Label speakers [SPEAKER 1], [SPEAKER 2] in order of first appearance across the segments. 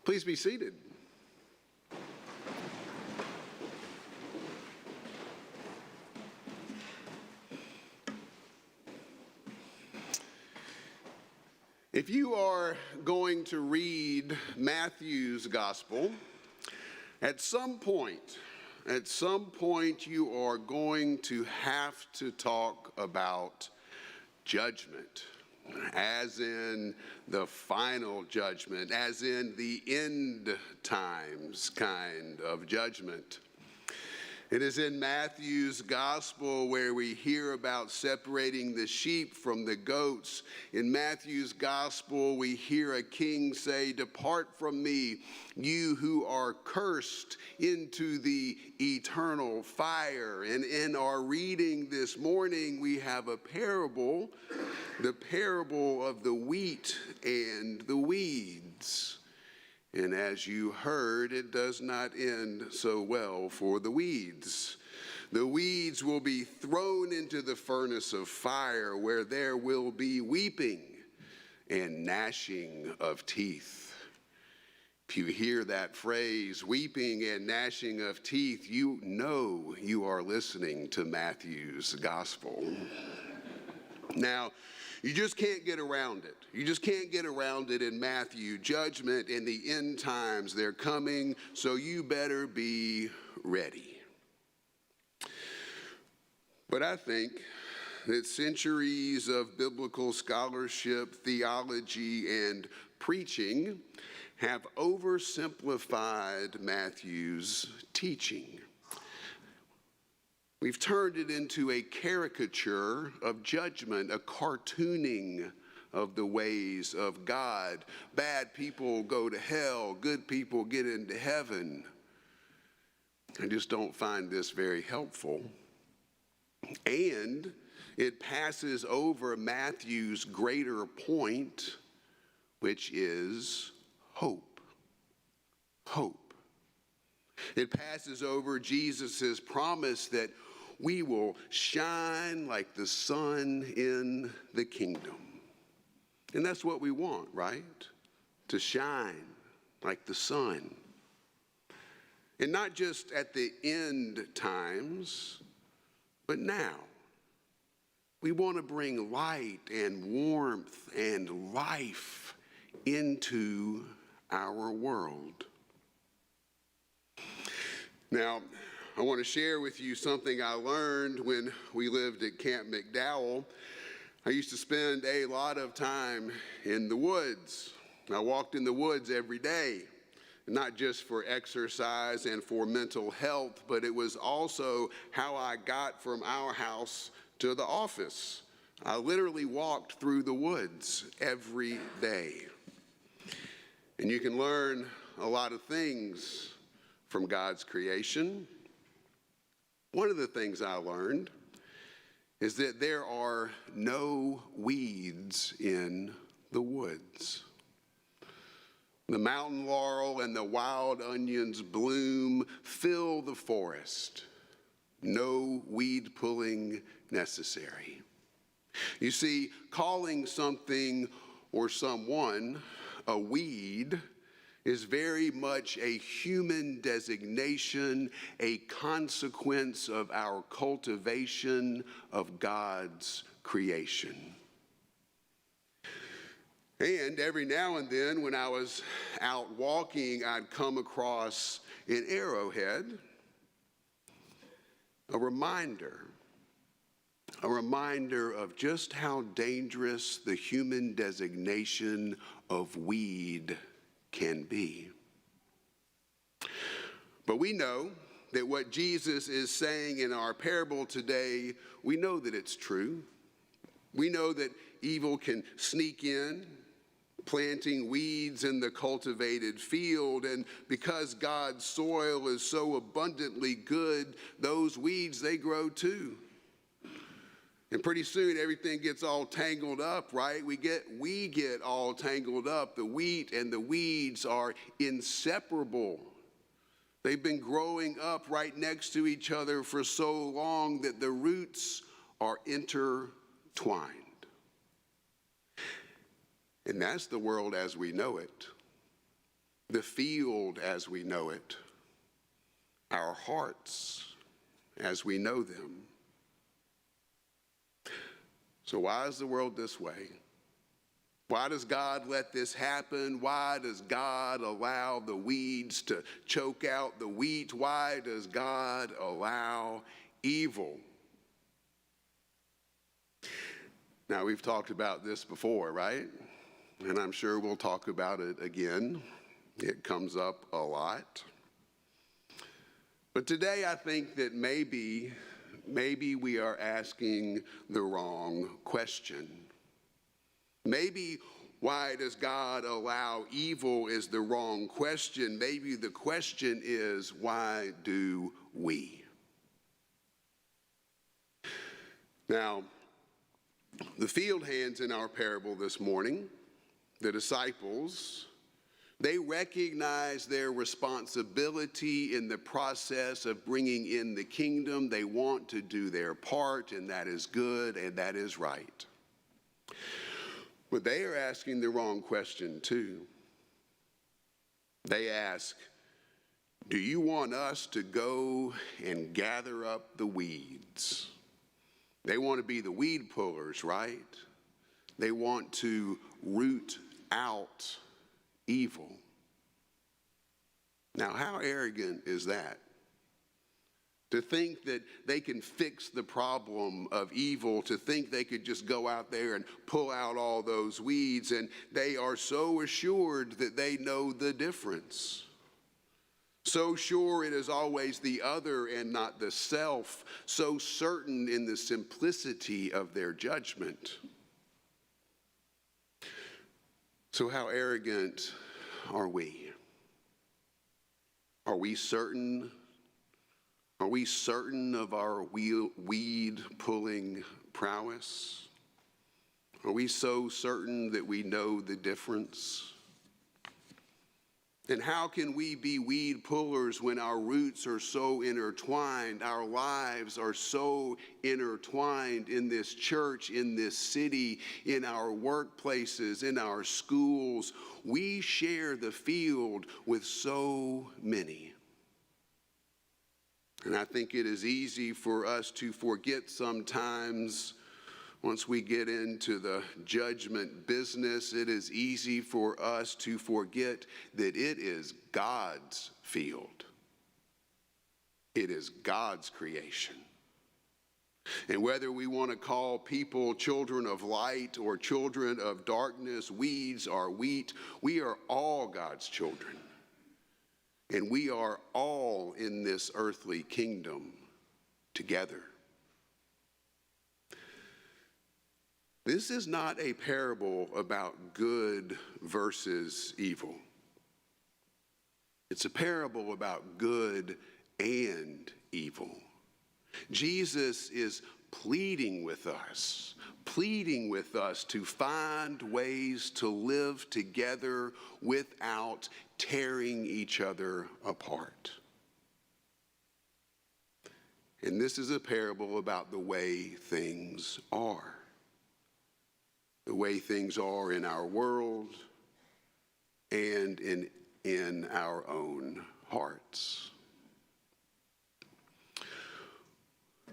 [SPEAKER 1] Please be seated. If you are going to read Matthew's gospel, at some point you are going to have to talk about judgment, as in the final judgment, as in the end times kind of judgment. It is in Matthew's gospel where we hear about separating the sheep from the goats. In Matthew's gospel, we hear a king say, "Depart from me, you who are cursed, into the eternal fire." And in our reading this morning, we have a parable, the parable of the wheat and the weeds. And as you heard, it does not end so well for the weeds. The weeds will be thrown into the furnace of fire, where there will be weeping and gnashing of teeth. If you hear that phrase, weeping and gnashing of teeth, you know you are listening to Matthew's gospel. Now, you just can't get around it. You just can't get around it in Matthew. Judgment in the end times, they're coming, so you better be ready. But I think that centuries of biblical scholarship, theology, and preaching have oversimplified Matthew's teaching. We've turned it into a caricature of judgment, a cartooning of the ways of God. Bad people go to hell, good people get into heaven. I just don't find this very helpful. And it passes over Matthew's greater point, which is hope. Hope. It passes over Jesus' promise that we will shine like the sun in the kingdom. And that's what we want, right? To shine like the sun. And not just at the end times, but now. We want to bring light and warmth and life into our world. Now, I want to share with you something I learned when we lived at Camp McDowell. I used to spend a lot of time in the woods. I walked in the woods every day, not just for exercise and for mental health, but it was also how I got from our house to the office. I literally walked through the woods every day. And you can learn a lot of things from God's creation. One of the things I learned is that there are no weeds in the woods. The mountain laurel and the wild onions bloom, fill the forest. No weed pulling necessary. You see, calling something or someone a weed is very much a human designation, a consequence of our cultivation of God's creation. And every now and then when I was out walking, I'd come across an arrowhead, a reminder of just how dangerous the human designation of weed can be. But we know that what Jesus is saying in our parable today, we know that it's true. We know that evil can sneak in, planting weeds in the cultivated field, and because God's soil is so abundantly good, those weeds, they grow too. And pretty soon everything gets all tangled up, right? We get all tangled up. The wheat and the weeds are inseparable. They've been growing up right next to each other for so long that the roots are intertwined. And that's the world as we know it. the field as we know it, our hearts as we know them. So why is the world this way? Why does God let this happen? Why does God allow the weeds to choke out the wheat? Why does God allow evil? Now, we've talked about this before, right? And I'm sure we'll talk about it again. It comes up a lot. But today I think that maybe we are asking the wrong question. Maybe why does God allow evil is the wrong question. Maybe the question is, why do we? Now, the field hands in our parable this morning, the disciples, they recognize their responsibility in the process of bringing in the kingdom. They want to do their part, and that is good, and that is right. But they are asking the wrong question too. They ask, do you want us to go and gather up the weeds? They want to be the weed pullers, right? They want to root out evil. Now, how arrogant is that? To think that they can fix the problem of evil, to think they could just go out there and pull out all those weeds, and they are so assured that they know the difference. So sure it is always the other and not the self, so certain in the simplicity of their judgment. So how arrogant are we? Are we certain? Are we certain of our weed-pulling prowess? Are we so certain that we know the difference? And how can we be weed pullers when our roots are so intertwined, our lives are so intertwined in this church, in this city, in our workplaces, in our schools? We share the field with so many. And I think it is easy for us to forget sometimes. Once we get into the judgment business, it is easy for us to forget that it is God's field. It is God's creation. And whether we want to call people children of light or children of darkness, weeds or wheat, we are all God's children. And we are all in this earthly kingdom together. This is not a parable about good versus evil. It's a parable about good and evil. Jesus is pleading with us to find ways to live together without tearing each other apart. And this is a parable about the way things are. The way things are in our world and in our own hearts.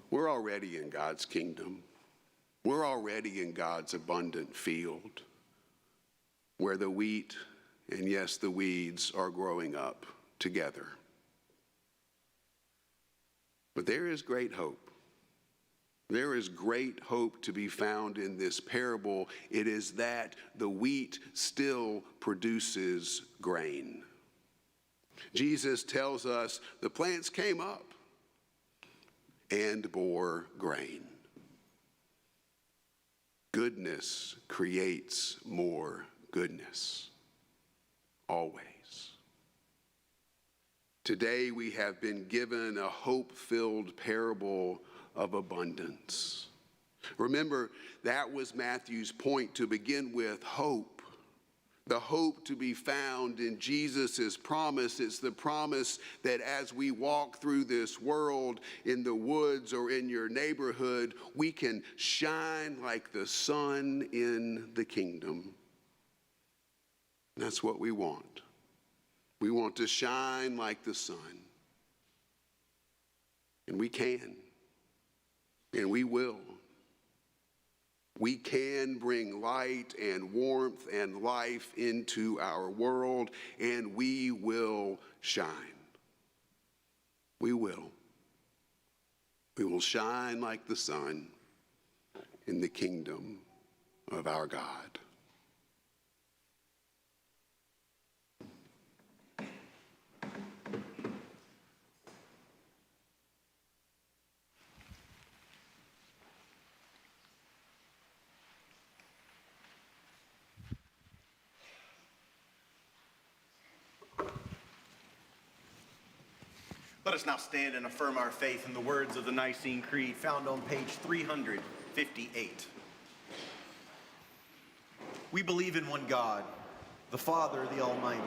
[SPEAKER 1] We're already in God's kingdom. We're already in God's abundant field where the wheat and yes, the weeds are growing up together. But there is great hope. There is great hope to be found in this parable. It is that the wheat still produces grain. Jesus tells us the plants came up and bore grain. Goodness creates more goodness, always. Today we have been given a hope-filled parable of abundance. Remember, that was Matthew's point to begin with, hope. The hope to be found in Jesus' promise. It's the promise that as we walk through this world, in the woods or in your neighborhood, we can shine like the sun in the kingdom. That's what we want. We want to shine like the sun. And we can. And we will. We can bring light and warmth and life into our world, and we will shine. We will. We will shine like the sun in the kingdom of our God.
[SPEAKER 2] Let us now stand and affirm our faith in the words of the Nicene Creed found on page 358. We believe in one God, the Father, the Almighty,